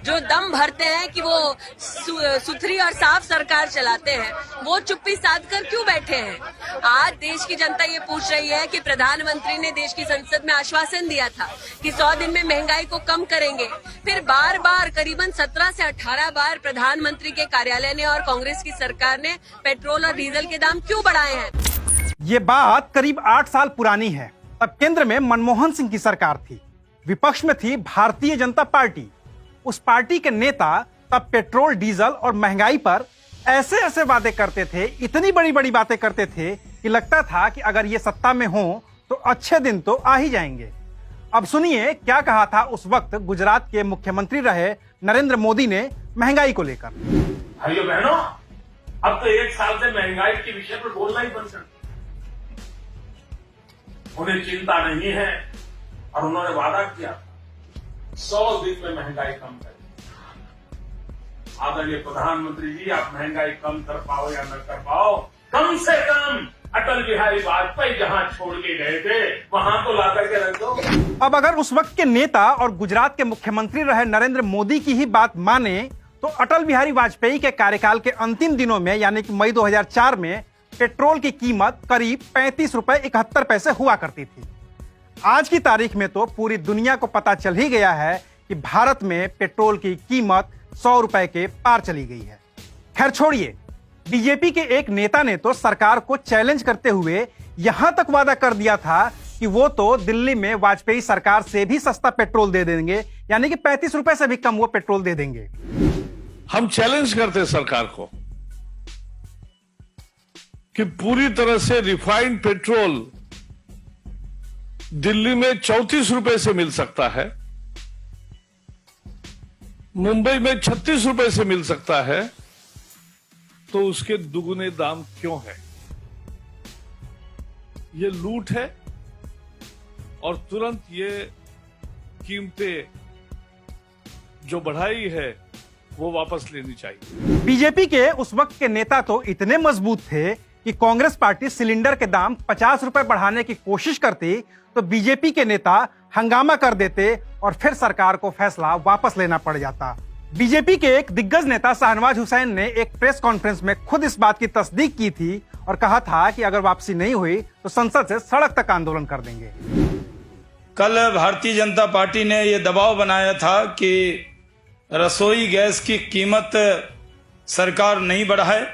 जो दम भरते हैं कि वो सुथरी और साफ सरकार चलाते हैं, वो चुप्पी साध कर क्यों बैठे हैं? आज देश की जनता ये पूछ रही है कि प्रधानमंत्री ने देश की संसद में आश्वासन दिया था कि 100 दिन में महंगाई को कम करेंगे। फिर बार बार करीबन 17 से 18 बार प्रधानमंत्री के कार्यालय ने और कांग्रेस की सरकार ने पेट्रोल और डीजल के दाम क्यों बढ़ाए हैं? ये बात करीब 8 साल पुरानी है। तब केंद्र में मनमोहन सिंह की सरकार थी, विपक्ष में थी भारतीय जनता पार्टी। उस पार्टी के नेता तब पेट्रोल, डीजल और महंगाई पर ऐसे ऐसे वादे करते थे, इतनी बड़ी बड़ी बातें करते थे कि लगता था कि अगर ये सत्ता में हो तो अच्छे दिन तो आ ही जाएंगे। अब सुनिए क्या कहा था उस वक्त गुजरात के मुख्यमंत्री रहे नरेंद्र मोदी ने महंगाई को लेकर। भाइयों बहनों, अब तो 1 साल से महंगाई के विषय पर बोलना ही बंद कर दिया। उन्हें चिंता नहीं है और उन्होंने वादा किया 100 दिन में महंगाई कम करें। आदरणीय प्रधानमंत्री जी, आप महंगाई कम कर पाओ या न कर पाओ, कम से कम अटल बिहारी वाजपेयी जहां छोड़ के गए थे वहां तो ला करके रख दो। अब अगर उस वक्त के नेता और गुजरात के मुख्यमंत्री रहे नरेंद्र मोदी की ही बात माने तो अटल बिहारी वाजपेयी के कार्यकाल के अंतिम दिनों में यानी कि मई 2004 में पेट्रोल की कीमत करीब 35 रुपए 71 पैसे हुआ करती थी। आज की तारीख में तो पूरी दुनिया को पता चल ही गया है कि भारत में पेट्रोल की कीमत 100 रुपए के पार चली गई है। खैर छोड़िए, बीजेपी के एक नेता ने तो सरकार को चैलेंज करते हुए यहां तक वादा कर दिया था कि वो तो दिल्ली में वाजपेयी सरकार से भी सस्ता पेट्रोल दे देंगे, यानी कि 35 रुपए से भी कम वो पेट्रोल दे देंगे। हम चैलेंज करते सरकार को कि पूरी तरह से रिफाइंड पेट्रोल दिल्ली में 34 रुपए से मिल सकता है, मुंबई में 36 रुपए से मिल सकता है, तो उसके दुगुने दाम क्यों है? ये लूट है और तुरंत ये कीमतें जो बढ़ाई है वो वापस लेनी चाहिए। बीजेपी के उस वक्त के नेता तो इतने मजबूत थे कि कांग्रेस पार्टी सिलेंडर के दाम 50 रुपए बढ़ाने की कोशिश करती तो बीजेपी के नेता हंगामा कर देते और फिर सरकार को फैसला वापस लेना पड़ जाता। बीजेपी के एक दिग्गज नेता शाहनवाज हुसैन ने एक प्रेस कॉन्फ्रेंस में खुद इस बात की तस्दीक की थी और कहा था कि अगर वापसी नहीं हुई तो संसद से सड़क तक आंदोलन कर देंगे। कल भारतीय जनता पार्टी ने यह दबाव बनाया था कि रसोई गैस की कीमत सरकार नहीं बढ़ाए।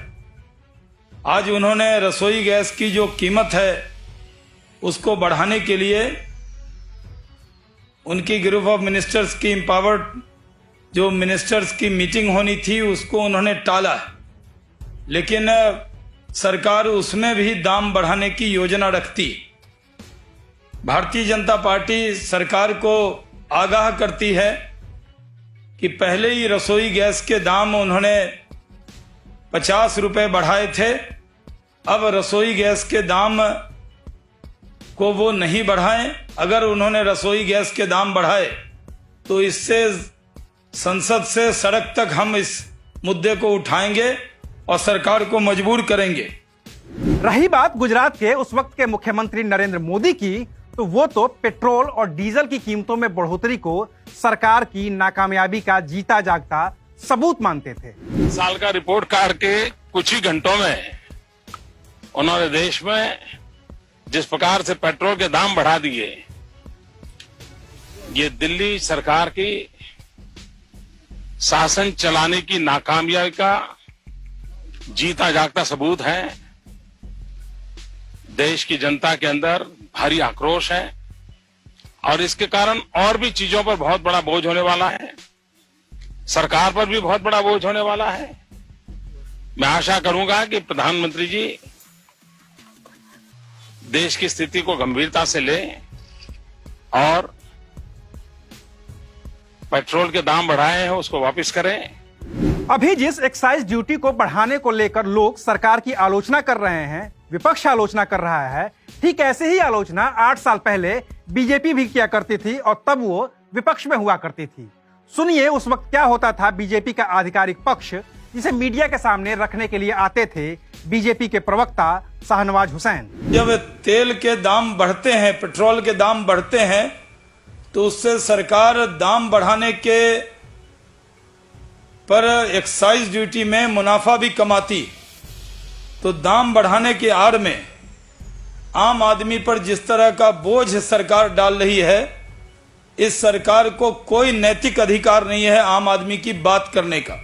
आज उन्होंने रसोई गैस की जो कीमत है उसको बढ़ाने के लिए उनकी ग्रुप ऑफ मिनिस्टर्स की एम्पावर्ड जो मिनिस्टर्स की मीटिंग होनी थी उसको उन्होंने टाला है, लेकिन सरकार उसमें भी दाम बढ़ाने की योजना रखती। भारतीय जनता पार्टी सरकार को आगाह करती है कि पहले ही रसोई गैस के दाम उन्होंने 50 रुपए बढ़ाए थे, अब रसोई गैस के दाम को वो नहीं बढ़ाएं। अगर उन्होंने रसोई गैस के दाम बढ़ाए तो इससे संसद से सड़क तक हम इस मुद्दे को उठाएंगे और सरकार को मजबूर करेंगे। रही बात गुजरात के उस वक्त के मुख्यमंत्री नरेंद्र मोदी की, तो वो तो पेट्रोल और डीजल की कीमतों में बढ़ोतरी को सरकार की नाकामयाबी का जीता जागता सबूत मानते थे। साल का रिपोर्ट कार्ड के कुछ ही घंटों में उन्होंने देश में जिस प्रकार से पेट्रोल के दाम बढ़ा दिए, ये दिल्ली सरकार की शासन चलाने की नाकामयाबी का जीता जागता सबूत है। देश की जनता के अंदर भारी आक्रोश है और इसके कारण और भी चीजों पर बहुत बड़ा बोझ होने वाला है, सरकार पर भी बहुत बड़ा बोझ होने वाला है। मैं आशा करूंगा कि प्रधानमंत्री जी देश की स्थिति को गंभीरता से लें और पेट्रोल के दाम बढ़ाए हैं उसको वापस करें। अभी जिस एक्साइज ड्यूटी को बढ़ाने को लेकर लोग सरकार की आलोचना कर रहे हैं, विपक्ष आलोचना कर रहा है, ठीक ऐसे ही आलोचना 8 साल पहले बीजेपी भी किया करती थी और तब वो विपक्ष में हुआ करती थी। सुनिए उस वक्त क्या होता था बीजेपी का आधिकारिक पक्ष जिसे मीडिया के सामने रखने के लिए आते थे बीजेपी के प्रवक्ता शाहनवाज हुसैन। जब तेल के दाम बढ़ते हैं, पेट्रोल के दाम बढ़ते हैं, तो उससे सरकार दाम बढ़ाने के पर एक्साइज ड्यूटी में मुनाफा भी कमाती, तो दाम बढ़ाने के आड़ में आम आदमी पर जिस तरह का बोझ सरकार डाल रही है, इस सरकार को कोई नैतिक अधिकार नहीं है आम आदमी की बात करने का।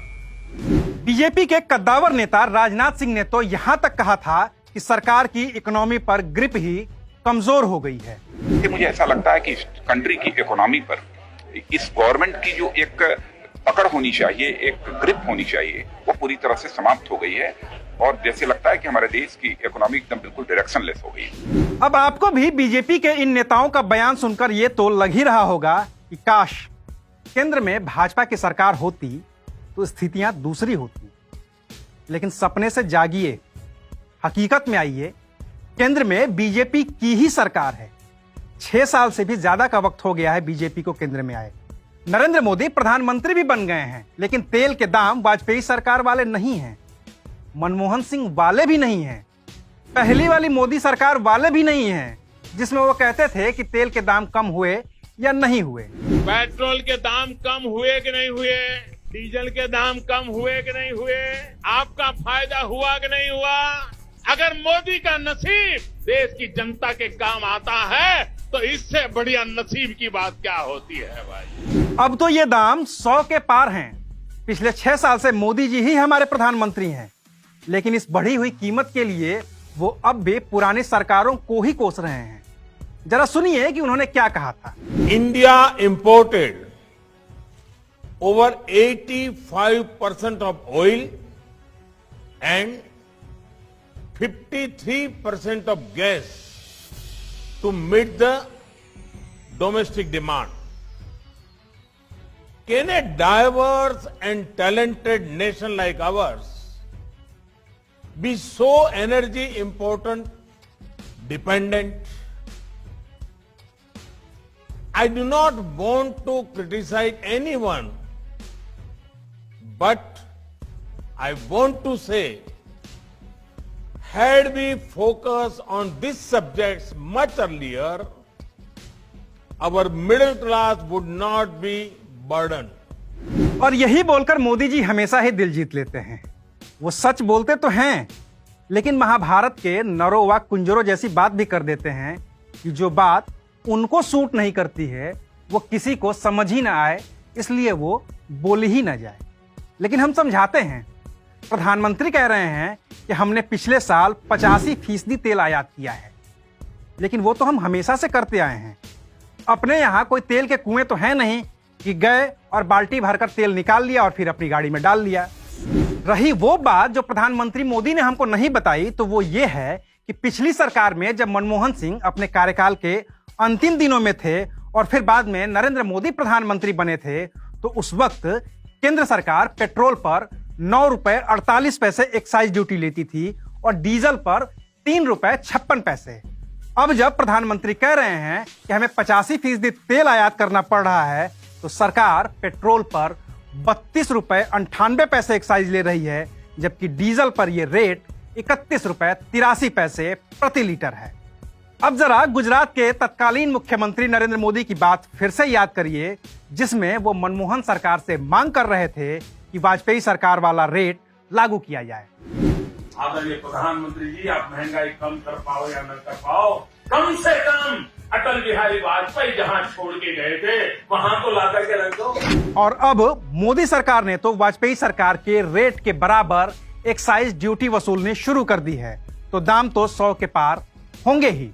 बीजेपी के कद्दावर नेता राजनाथ सिंह ने तो यहां तक कहा था कि सरकार की इकोनॉमी पर ग्रिप ही कमजोर हो गई है। मुझे ऐसा लगता है कि इस कंट्री की इकोनॉमी पर इस गवर्नमेंट की जो एक पकड़ होनी चाहिए, एक ग्रिप होनी चाहिए, वो पूरी तरह से समाप्त हो गई है और जैसे लगता है कि हमारे देश की इकोनॉमी एकदम बिल्कुल डायरेक्शनलेस हो गई है। अब आपको भी बीजेपी के इन नेताओं का बयान सुनकर ये तो लग ही रहा होगा कि काश केंद्र में भाजपा की सरकार होती तो स्थितियां दूसरी होती। लेकिन सपने से जागिए, हकीकत में आइए, केंद्र में बीजेपी की ही सरकार है। 6 साल से भी ज्यादा का वक्त हो गया है बीजेपी को केंद्र में आए। नरेंद्र मोदी प्रधानमंत्री भी बन गए हैं, लेकिन तेल के दाम वाजपेयी सरकार वाले नहीं हैं, मनमोहन सिंह वाले भी नहीं हैं, पहली वाली मोदी सरकार वाले भी नहीं हैं, जिसमें वो कहते थे कि तेल के दाम कम हुए या नहीं हुए। पेट्रोल के दाम कम हुए कि नहीं हुए, डीजल के दाम कम हुए कि नहीं हुए, आपका फायदा हुआ कि नहीं हुआ। अगर मोदी का नसीब देश की जनता के काम आता है तो इससे बढ़िया नसीब की बात क्या होती है भाई। अब तो ये दाम 100 के पार हैं। पिछले 6 साल से मोदी जी ही हमारे प्रधानमंत्री हैं, लेकिन इस बढ़ी हुई कीमत के लिए वो अब भी पुरानी सरकारों को ही कोस रहे हैं। जरा सुनिए कि उन्होंने क्या कहा था। India imported over 85% of oil and 53% of gas to meet the domestic demand. Can a diverse and talented nation like ours be so energy important dependent? I do not want to criticize anyone, but I want to say, had we focused on these subjects much earlier, our middle class would not be burdened. और यही बोलकर मोदी जी हमेशा ही दिल जीत लेते हैं। वो सच बोलते तो हैं, लेकिन महाभारत के नरों व कुंजरों जैसी बात भी कर देते हैं कि जो बात उनको सूट नहीं करती है वो किसी को समझ ही ना आए, इसलिए वो बोली ही ना जाए। लेकिन हम समझाते हैं। प्रधानमंत्री कह रहे हैं कि हमने पिछले साल 85% तेल आयात किया है, लेकिन वो तो हम हमेशा से करते आए हैं। अपने यहाँ कोई तेल के कुएं तो है नहीं कि गए और बाल्टी भरकर तेल निकाल लिया और फिर अपनी गाड़ी में डाल लिया। रही वो बात जो प्रधानमंत्री मोदी ने हमको नहीं बताई, तो वो ये है कि पिछली सरकार में जब मनमोहन सिंह अपने कार्यकाल के अंतिम दिनों में थे और फिर बाद में नरेंद्र मोदी प्रधानमंत्री बने थे, तो उस वक्त केंद्र सरकार पेट्रोल पर 9 रुपए 48 पैसे एक्साइज ड्यूटी लेती थी और डीजल पर 3 रुपए 56 पैसे। अब जब प्रधानमंत्री कह रहे हैं कि हमें 85% तेल आयात करना पड़ रहा है, तो सरकार पेट्रोल पर 32 रुपए 98 पैसे एक्साइज ले रही है, जबकि डीजल पर यह रेट 31 रुपए 83 पैसे प्रति लीटर है। अब जरा गुजरात के तत्कालीन मुख्यमंत्री नरेंद्र मोदी की बात फिर से याद करिए, जिसमें वो मनमोहन सरकार से मांग कर रहे थे कि वाजपेयी सरकार वाला रेट लागू किया जाए। आदरणीय प्रधानमंत्री जी, आप महंगाई कम कर पाओ या न कर पाओ, कम से कम अटल बिहारी वाजपेयी जहां छोड़ के गए थे वहां तो ला करके रख दो। और अब मोदी सरकार ने तो वाजपेयी सरकार के रेट के बराबर एक्साइज ड्यूटी वसूलनी शुरू कर दी है, तो दाम तो 100 के पार होंगे ही।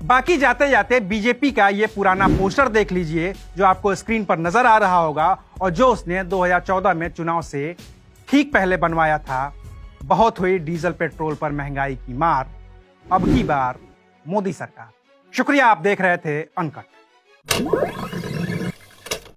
बाकी जाते जाते बीजेपी का ये पुराना पोस्टर देख लीजिए जो आपको स्क्रीन पर नजर आ रहा होगा और जो उसने 2014 में चुनाव से ठीक पहले बनवाया था। बहुत हुई डीजल पेट्रोल पर महंगाई की मार, अब की बार मोदी सरकार। शुक्रिया, आप देख रहे थे अनकट।